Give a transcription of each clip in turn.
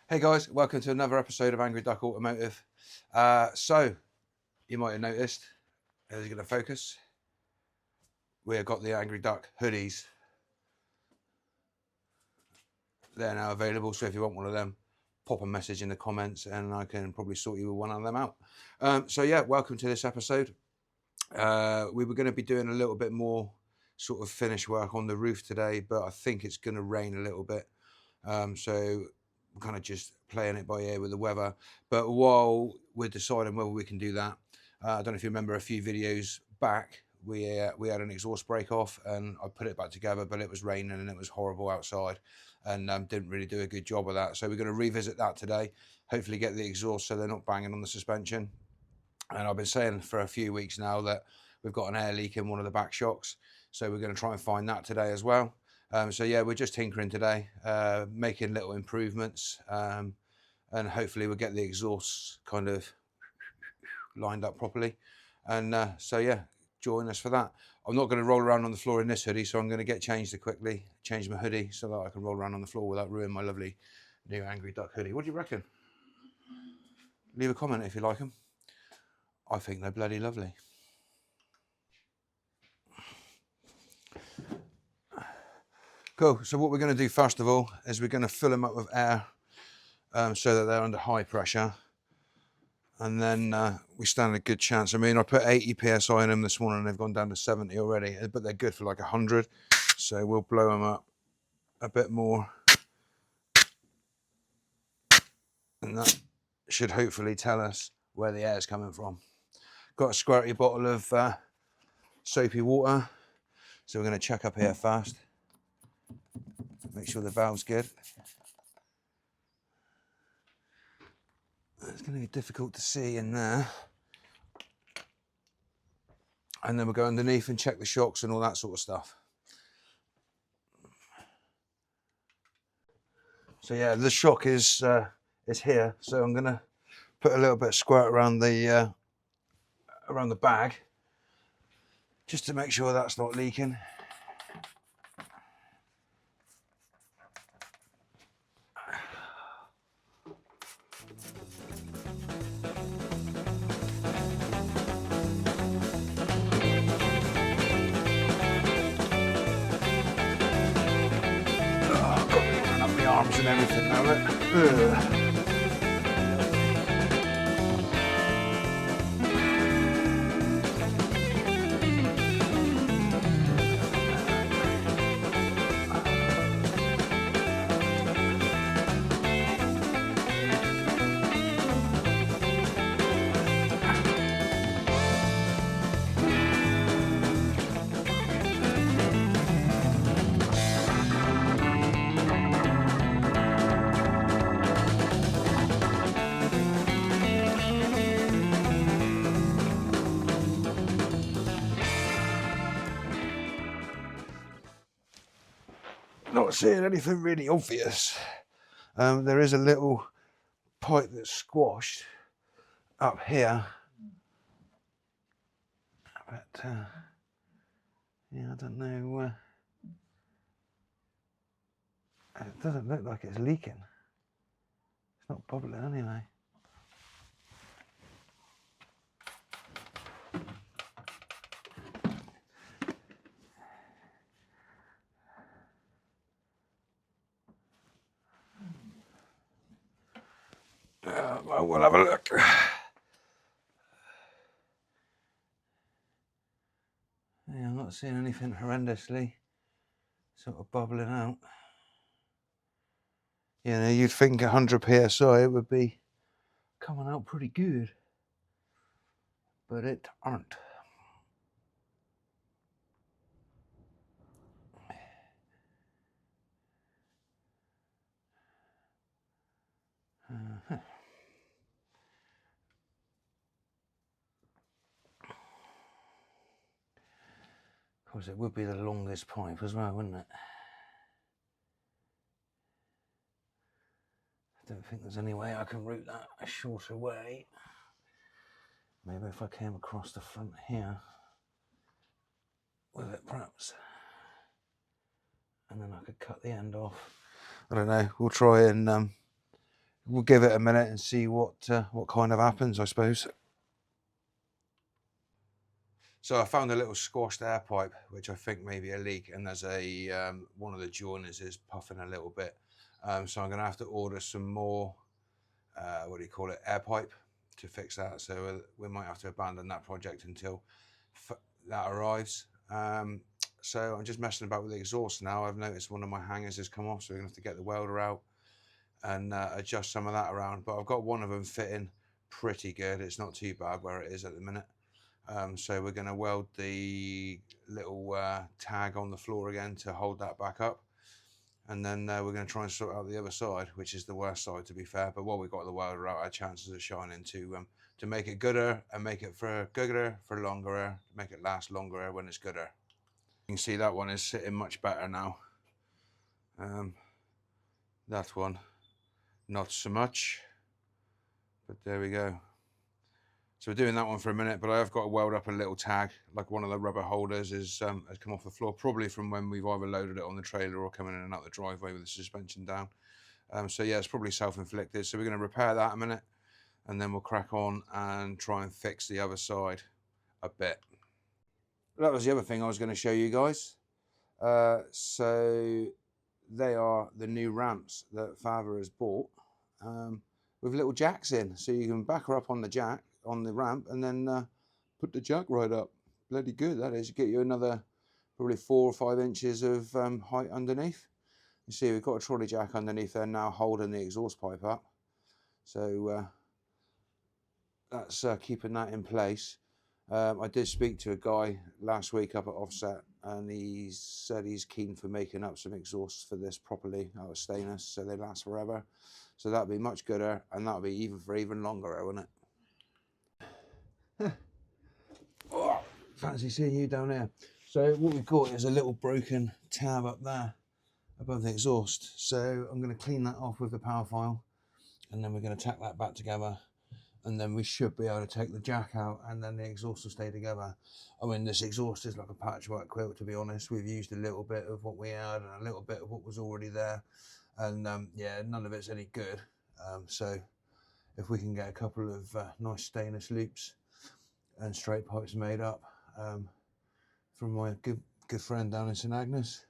Hey guys, welcome to another episode of Angry Duck Automotive. So, you might have noticed, as you're going to focus, we've got the Angry Duck hoodies. They're now available, so if you want one of them, pop a message in the comments and I can probably sort you with one of them out. So yeah, welcome to this episode. We were going to be doing a little bit more sort of finish work on the roof today, but I think it's going to rain a little bit. So we're kind of just playing it by ear with the weather. But while we're deciding whether we can do that, I don't know if you remember a few videos back, we had an exhaust break off and I put it back together, but it was raining and it was horrible outside and didn't really do a good job of that. So we're going to revisit that today, hopefully get the exhaust so they're not banging on the suspension. And I've been saying for a few weeks now that we've got an air leak in one of the back shocks. So we're going to try and find that today as well. So yeah, we're just tinkering today, making little improvements, and hopefully we'll get the exhaust kind of lined up properly. And so yeah, join us for that. I'm not going to roll around on the floor in this hoodie, so I'm going to get changed quickly, change my hoodie so that I can roll around on the floor without ruining my lovely new Angry Duck hoodie. What do you reckon? Leave a comment if you like them. I think they're bloody lovely. Cool. So what we're going to do first of all is we're going to fill them up with air so that they're under high pressure. And then we stand a good chance. I mean, I put 80 PSI in them this morning and they've gone down to 70 already, but they're good for like 100. So we'll blow them up a bit more. And that should hopefully tell us where the air is coming from. Got a squirty bottle of soapy water. So we're going to check up here first. Make sure the valve's good. It's going to be difficult to see in there. And then we'll go underneath and check the shocks and all that sort of stuff. So yeah, the shock is here. So I'm going to put a little bit of squirt around the bag, just to make sure that's not leaking. I've got me running up my arms and everything now, look. Not seeing anything really obvious. There is a little pipe that's squashed up here, but yeah, I don't know. It doesn't look like it's leaking. It's not bubbling anyway. Well, we'll have a look. Yeah, I'm not seeing anything horrendously sort of bubbling out. You know, you'd think 100 PSI it would be coming out pretty good, but it aren't. Of course, it would be the longest pipe as well, wouldn't it? I don't think there's any way I can route that a shorter way. Maybe if I came across the front here with it, perhaps, and then I could cut the end off. I don't know. We'll try and we'll give it a minute and see what kind of happens, I suppose. So I found a little squashed air pipe, which I think may be a leak, and there's a one of the joiners is puffing a little bit. So I'm going to have to order some more, what do you call it, air pipe to fix that. So we might have to abandon that project until that arrives. So I'm just messing about with the exhaust now. I've noticed one of my hangers has come off, so we're going to have to get the welder out and adjust some of that around. But I've got one of them fitting pretty good. It's not too bad where it is at the minute. So we're going to weld the little tag on the floor again to hold that back up. And then we're going to try and sort out the other side, which is the worst side, to be fair. But while we've got the welder out, our chances are shining to make it gooder and make it for gooder for longer, make it last longer when it's gooder. You can see that one is sitting much better now. That one, not so much. But there we go. So we're doing that one for a minute, but I have got to weld up a little tag, like one of the rubber holders has come off the floor, probably from when we've either loaded it on the trailer or coming in and out the driveway with the suspension down. So yeah, it's probably self-inflicted. So we're going to repair that a minute, and then we'll crack on and try and fix the other side a bit. That was the other thing I was going to show you guys. So they are the new ramps that Father has bought with little jacks in, so you can back her up on the jack on the ramp and then put the jack right up. Bloody good that is. You get you another probably 4 or 5 inches of height underneath. You see we've got a trolley jack underneath there now holding the exhaust pipe up, so that's keeping that in place. I did speak to a guy last week up at Offset, and he said he's keen for making up some exhausts for this properly out of stainless, so they last forever. So that'll be much gooder, and that'll be even longer, won't it? Oh, fancy seeing you down there. So what we've got is a little broken tab up there above the exhaust. So I'm going to clean that off with the power file, and then we're going to tack that back together, and then we should be able to take the jack out, and then the exhaust will stay together. I mean, this exhaust is like a patchwork quilt, to be honest. We've used a little bit of what we had and a little bit of what was already there, and yeah, none of it's any good. So if we can get a couple of nice stainless loops and straight pipes made up from my good friend down in St Agnes,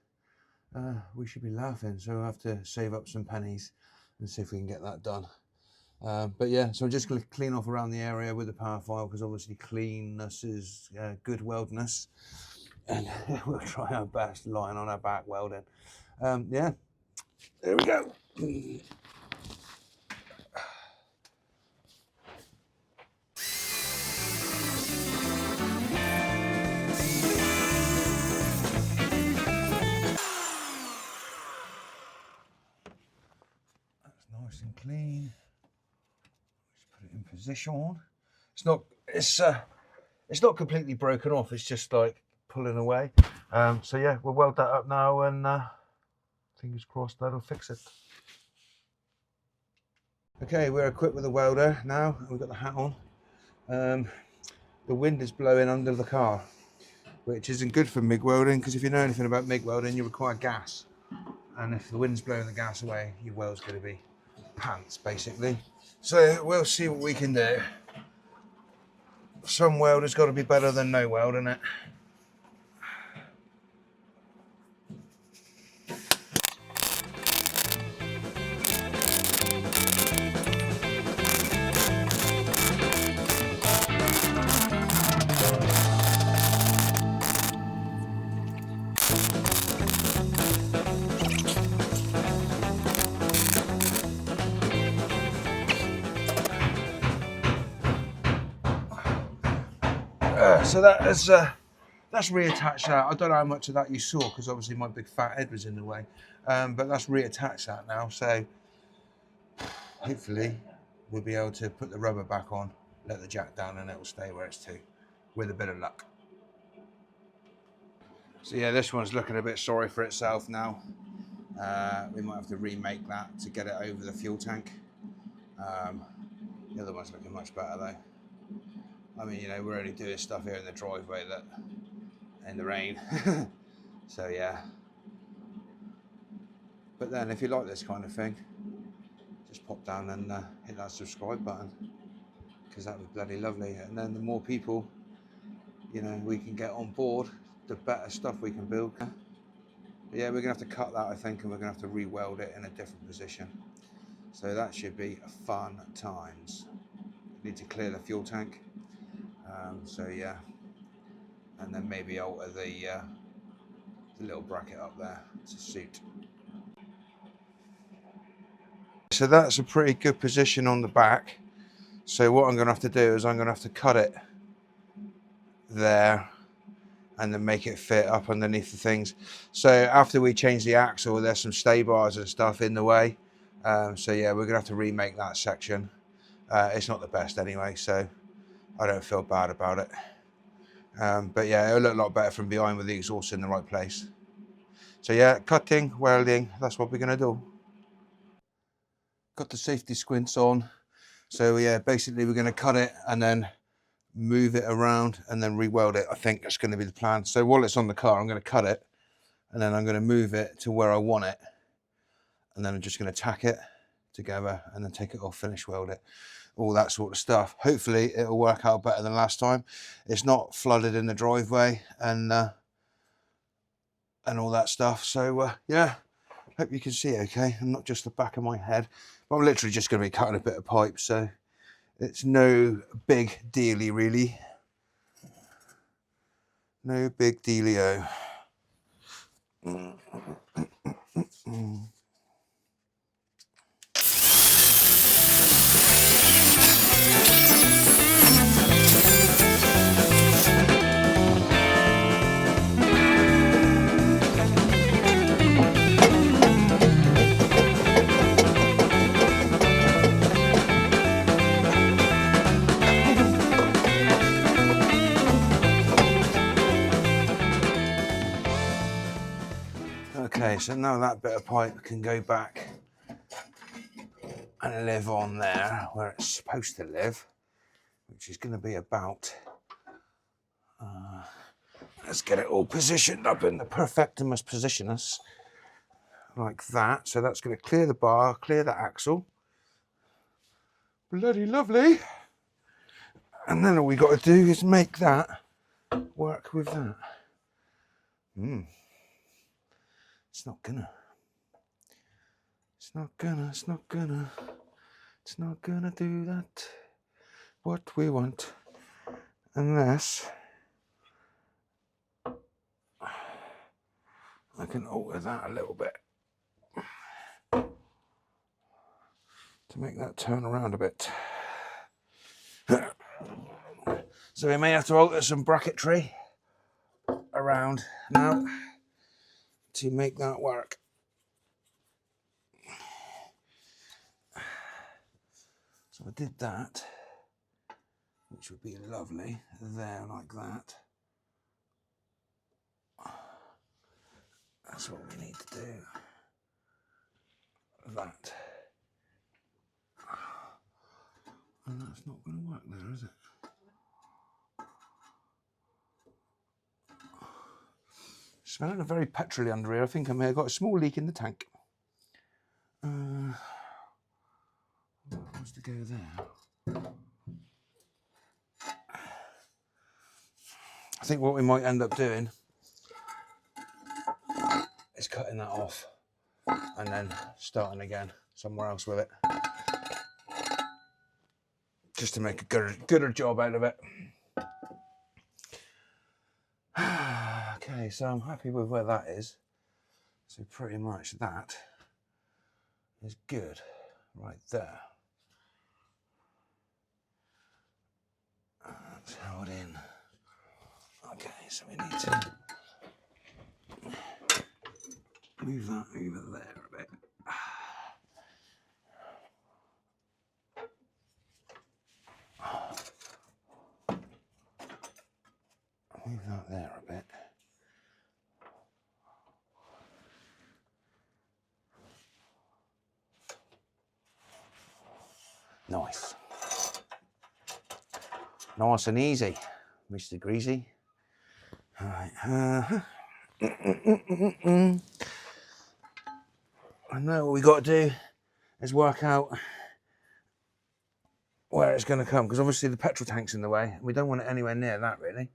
we should be laughing. So we'll have to save up some pennies and see if we can get that done. But yeah, so I'm just going to clean off around the area with the power file, because obviously cleanness is good weldness, and we'll try our best lying on our back welding. Yeah, there we go. Nice and clean. Just put it in position. It's not completely broken off. It's just like pulling away. So yeah, we'll weld that up now, and fingers crossed that'll fix it. Okay, we're equipped with a welder now. We've got the hat on. The wind is blowing under the car, which isn't good for MIG welding, because if you know anything about MIG welding, you require gas. And if the wind's blowing the gas away, your weld's going to be pants, basically. So we'll see what we can do. Some weld has got to be better than no weld, isn't it? So that's reattached that. I don't know how much of that you saw, because obviously my big fat head was in the way, but that's reattached that now, so hopefully we'll be able to put the rubber back on, let the jack down, and it will stay where it's to, with a bit of luck. So yeah, this one's looking a bit sorry for itself now. We might have to remake that to get it over the fuel tank. The other one's looking much better though. I mean, you know, we're only doing stuff here in the driveway that in the rain. So yeah. But then if you like this kind of thing, just pop down and hit that subscribe button, because that would be bloody lovely. And then the more people, you know, we can get on board, the better stuff we can build. But yeah, we're gonna have to cut that, I think, and we're gonna have to re-weld it in a different position. So that should be fun times. Need to clear the fuel tank. So yeah, and then maybe alter the little bracket up there to suit. So that's a pretty good position on the back. So what I'm going to have to do is I'm going to have to cut it there and then make it fit up underneath the things. So after we change the axle, there's some stay bars and stuff in the way. So yeah, we're going to have to remake that section. It's not the best anyway, so I don't feel bad about it. But yeah, it'll look a lot better from behind with the exhaust in the right place. So yeah, cutting, welding, that's what we're going to do. Got the safety squints on. So yeah, basically we're going to cut it and then move it around and then re-weld it. I think that's going to be the plan. So while it's on the car, I'm going to cut it and then I'm going to move it to where I want it. And then I'm just going to tack it together and then take it off, finish weld it, all that sort of stuff. Hopefully it'll work out better than last time. It's not flooded in the driveway and all that stuff. So yeah, hope you can see it okay, and not just the back of my head. But I'm literally just going to be cutting a bit of pipe, so it's no big dealy really. No big dealio. Okay, so now that bit of pipe can go back and live on there where it's supposed to live, which is going to be about, let's get it all positioned up in the perfectimus positionus, like that. So that's going to clear the bar, clear the axle. Bloody lovely. And then all we got to do is make that work with that. It's not gonna. It's not gonna. It's not gonna. It's not gonna do that. What we want, unless I can alter that a little bit to make that turn around a bit. So we may have to alter some bracketry around now to make that work. So I did that, which would be lovely there, like that. That's what we need to do. That. And that's not going to work there, is it? Smelling very petrol-y under here. I think I may have got a small leak in the tank. What wants to go there? I think what we might end up doing is cutting that off and then starting again somewhere else with it, just to make a gooder job out of it. Okay, so I'm happy with where that is. So pretty much that is good right there. That's held in. Okay, so we need to move that over there a bit. Move that there a bit. Nice. Nice and easy, Mr. Greasy. All right. I know what we got to do is work out where it's going to come, because obviously the petrol tank's in the way and we don't want it anywhere near that really.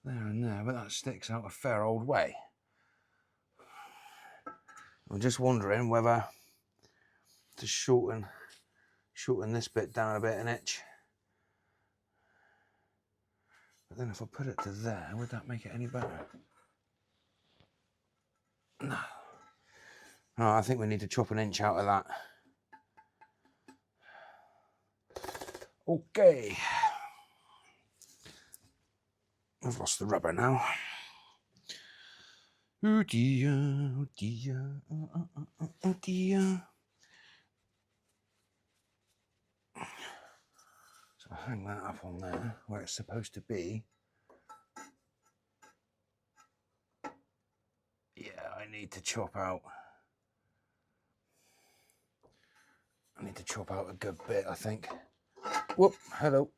There and there, but that sticks out a fair old way. I'm just wondering whether to shorten this bit down a bit an inch. But then if I put it to there, would that make it any better? No. No, I think we need to chop an inch out of that. Okay. I've lost the rubber now. Oh dear, oh dear, oh dear. So I hang that up on there where it's supposed to be. Yeah, I need to chop out. I need to chop out a good bit, I think. Whoop, hello.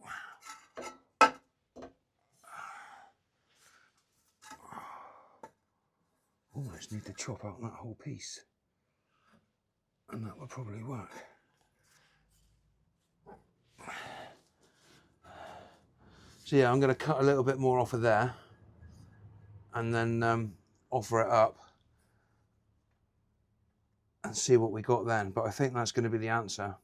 Almost need to chop out that whole piece. And that would probably work. So yeah, I'm going to cut a little bit more off of there and then offer it up and see what we got then. But I think that's going to be the answer.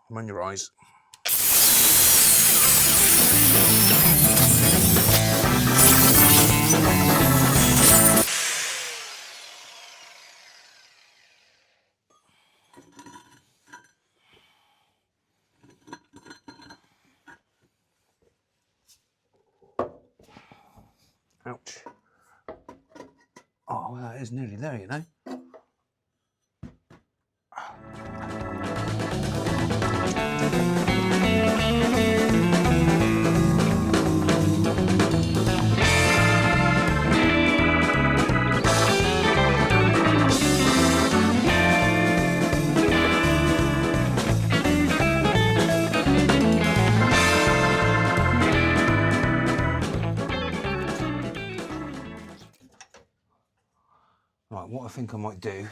Mind your eyes. Ouch. Oh, well, that is nearly there, you know. Right, what I think I might do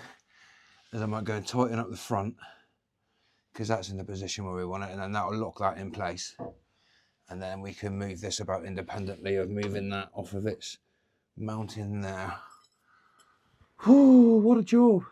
is I might go and tighten up the front, because that's in the position where we want it, and then that'll lock that in place. And then we can move this about independently of moving that off of its mounting there. Whew, what a job.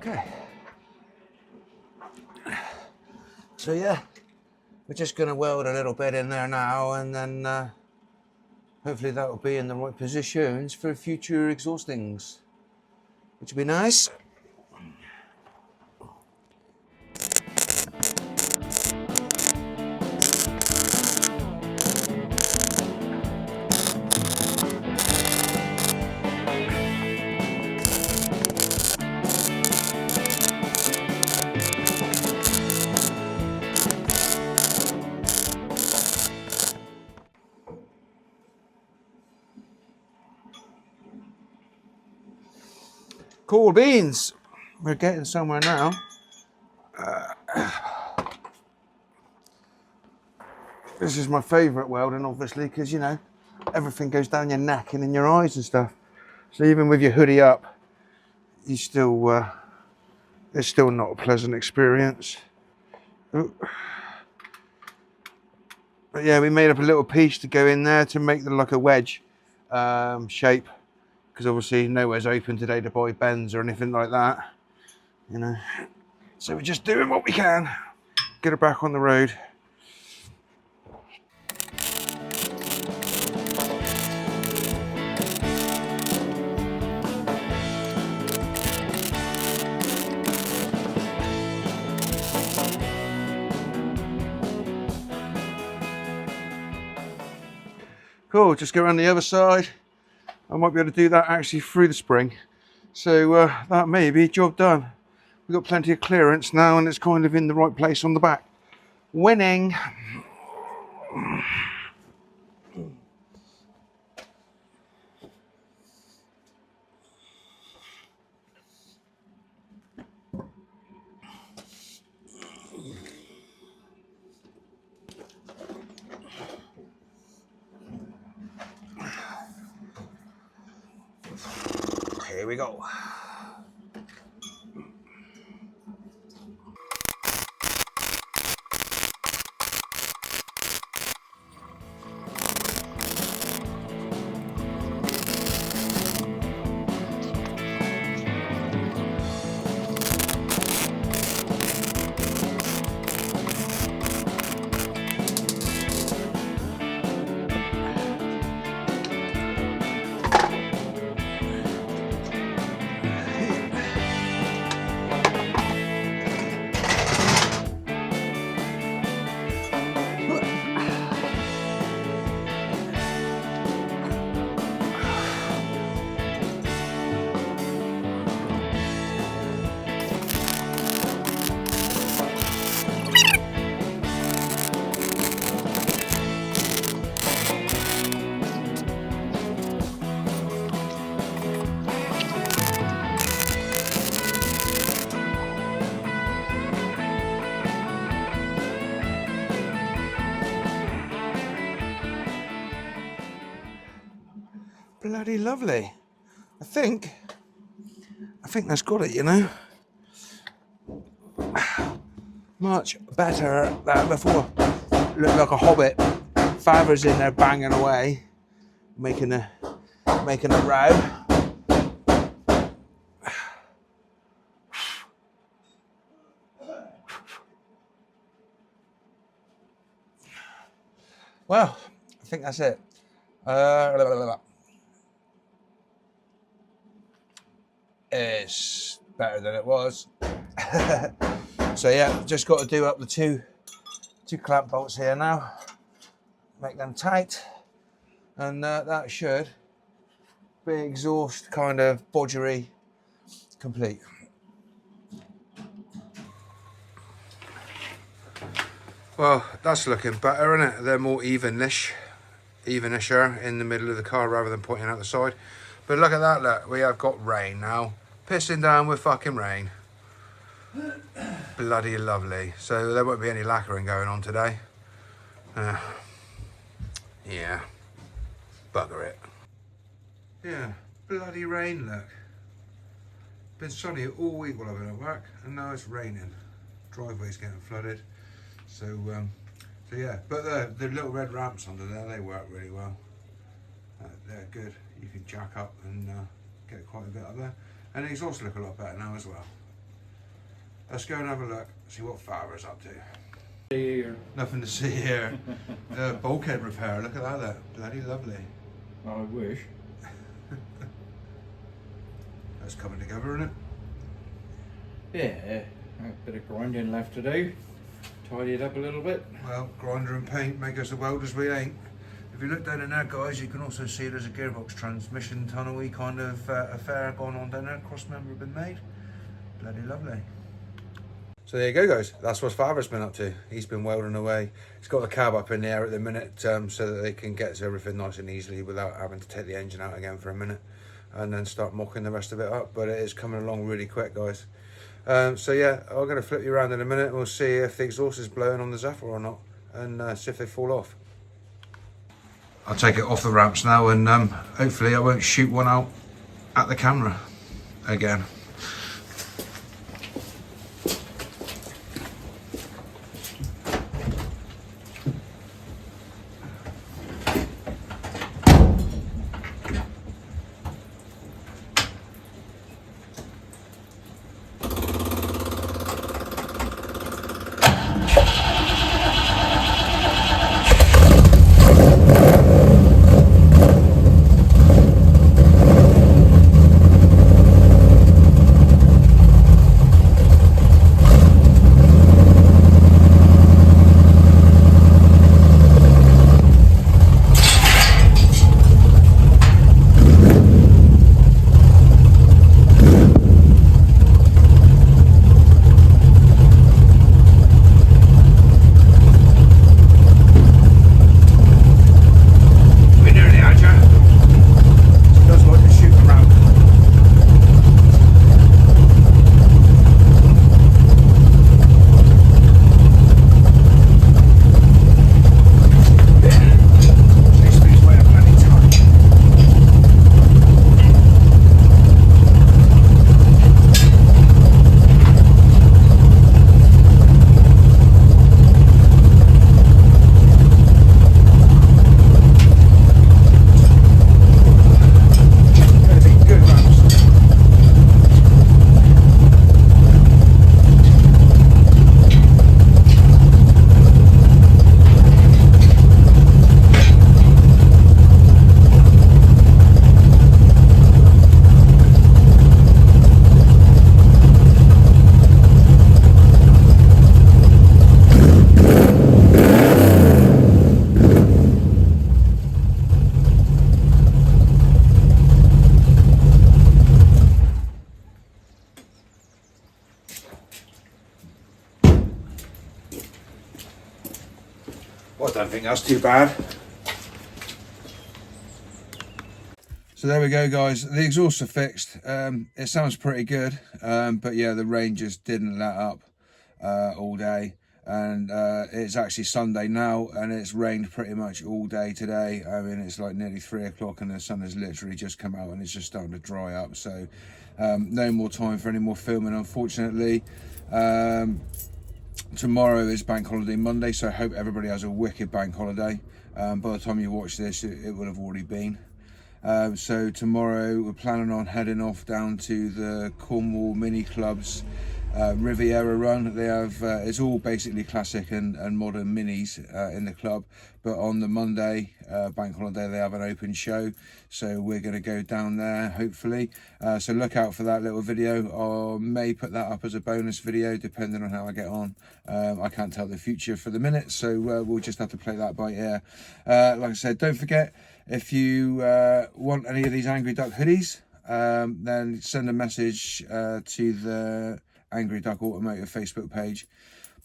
Okay. So yeah, we're just going to weld a little bit in there now, and then hopefully that will be in the right positions for future exhaustings, which would be nice. Cool beans. We're getting somewhere now. This is my favourite welding, obviously, because, you know, everything goes down your neck and in your eyes and stuff. So even with your hoodie up, you still, it's still not a pleasant experience. Ooh. But yeah, we made up a little piece to go in there to make them like a wedge shape, because obviously nowhere's open today to buy bends or anything like that, you know. So we're just doing what we can, get her back on the road. Cool, just go around the other side. I might be able to do that actually through the spring. So that may be job done. We've got plenty of clearance now and it's kind of in the right place on the back. Winning. Here we go. Bloody lovely. I think that's got it, you know. Much better than before. Looked like a hobbit. Father's in there banging away, making a row. Well, I think that's it. It's better than it was. So yeah, just got to do up the two clamp bolts here now, make them tight, and that should be exhaust kind of bodgery complete. Well, that's looking better, isn't it? They're more evenisher in the middle of the car rather than pointing out the side. But look at that, look, we have got rain now. Pissing down with fucking rain. Bloody lovely. So there won't be any lacquering going on today. Yeah, bugger it. Yeah, bloody rain, look. Been sunny all week while I've been at work, and now it's raining. Driveway's getting flooded. So yeah, but the little red ramps under there, they work really well. They're good. You can jack up and get quite a bit up there. And the exhaust look a lot better now as well. Let's go and have a look, see what Father's up to. Here. Nothing to see here. Bulkhead repair, look at that there. Bloody lovely. I wish. That's coming together, isn't it? Yeah, a bit of grinding left to do. Tidy it up a little bit. Well, grinder and paint make us the welders we ain't. If you look down in there, guys, you can also see there's a gearbox transmission tunnel-y kind of affair going on down there. Cross member been made. Bloody lovely. So there you go, guys. That's what Father's been up to. He's been welding away. He's got the cab up in the air at the minute so that they can get to everything nice and easily without having to take the engine out again for a minute and then start mocking the rest of it up. But it is coming along really quick, guys. So yeah, I'm going to flip you around in a minute. We'll see if the exhaust is blowing on the Zephyr or not, and see if they fall off. I'll take it off the ramps now, and hopefully I won't shoot one out at the camera again. Well, I don't think that's too bad. So there we go, guys. The exhausts are fixed. It sounds pretty good, but yeah, the rain just didn't let up all day. And it's actually Sunday now, and it's rained pretty much all day today. I mean, it's like nearly 3 o'clock and the sun has literally just come out and it's just starting to dry up. So no more time for any more filming, unfortunately. Tomorrow is Bank Holiday Monday, so I hope everybody has a wicked bank holiday. By the time you watch this, it will have already been. So tomorrow we're planning on heading off down to the Cornwall Mini Club's Riviera run. They have it's all basically classic and modern minis in the club, but on the Monday bank holiday they have an open show, so we're going to go down there hopefully. So look out for that little video. I may put that up as a bonus video depending on how I get on. I can't tell the future for the minute, so we'll just have to play that by ear. Like I said, don't forget, if you want any of these Angry Duck hoodies, then send a message to the Angry Duck Automotive Facebook page.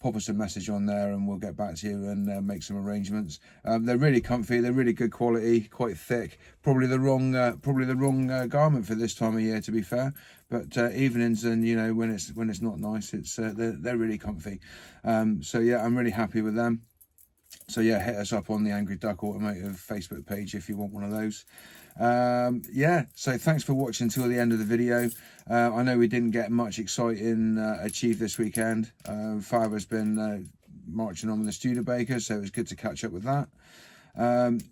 Pop us a message on there and we'll get back to you and make some arrangements. They're really comfy, they're really good quality, quite thick. Probably the wrong garment for this time of year, to be fair. But evenings and when it's not nice, it's they're really comfy. So yeah, I'm really happy with them. So yeah, hit us up on the Angry Duck Automotive Facebook page if you want one of those. Yeah, so thanks for watching till the end of the video. I know we didn't get much exciting achieved this weekend. Father's been marching on with the Studebaker, so it was good to catch up with that.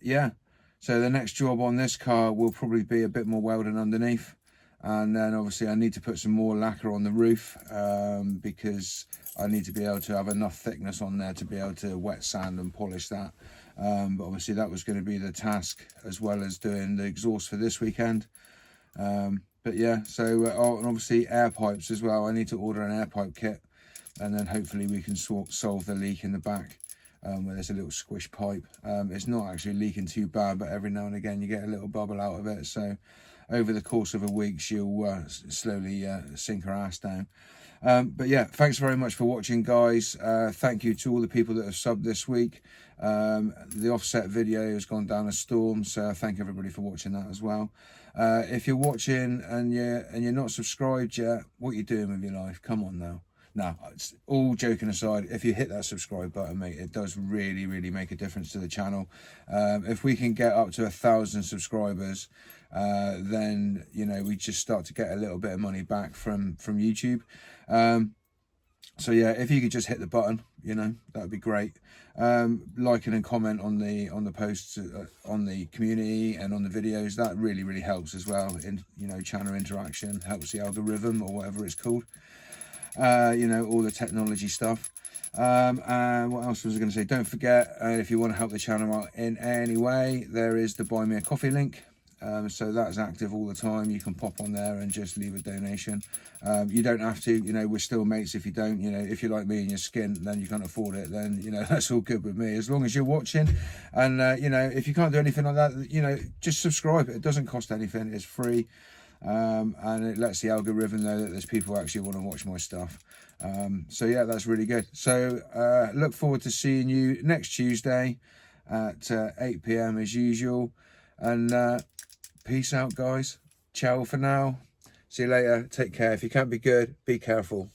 Yeah, so the next job on this car will probably be a bit more welding underneath. And then obviously I need to put some more lacquer on the roof because I need to be able to have enough thickness on there to be able to wet sand and polish that. But obviously that was going to be the task, as well as doing the exhaust for this weekend. But yeah, so and obviously air pipes as well. I need to order an air pipe kit, and then hopefully we can solve the leak in the back where there's a little squish pipe. It's not actually leaking too bad, but every now and again you get a little bubble out of it. So over the course of a week she'll slowly sink her ass down. But yeah, thanks very much for watching, guys. Thank you to all the people that have subbed this week. The offset video has gone down a storm, so thank everybody for watching that as well. If you're watching and you're not subscribed yet, what are you doing with your life? Come on now. Now, it's all joking aside, if you hit that subscribe button, mate, it does really make a difference to the channel. If we can get up to 1,000 subscribers, then we just start to get a little bit of money back from YouTube. So yeah, if you could just hit the button, that would be great. Liking and comment on the posts on the community and on the videos, that really helps as well. In channel interaction, helps the algorithm or whatever it's called. All the technology stuff. And what else was I going to say? Don't forget, if you want to help the channel out in any way, there is the Buy Me a Coffee link. So that's active all the time. You can pop on there and just leave a donation. You don't have to, we're still mates. If you don't, if you're like me and you're skint, then you can't afford it, then that's all good with me, as long as you're watching. And if you can't do anything like that, just subscribe. It doesn't cost anything, it's free. And it lets the algorithm know that there's people who actually want to watch my stuff. So yeah, that's really good. So look forward to seeing you next Tuesday at 8 PM as usual. And peace out, guys. Ciao for now. See you later. Take care. If you can't be good, be careful.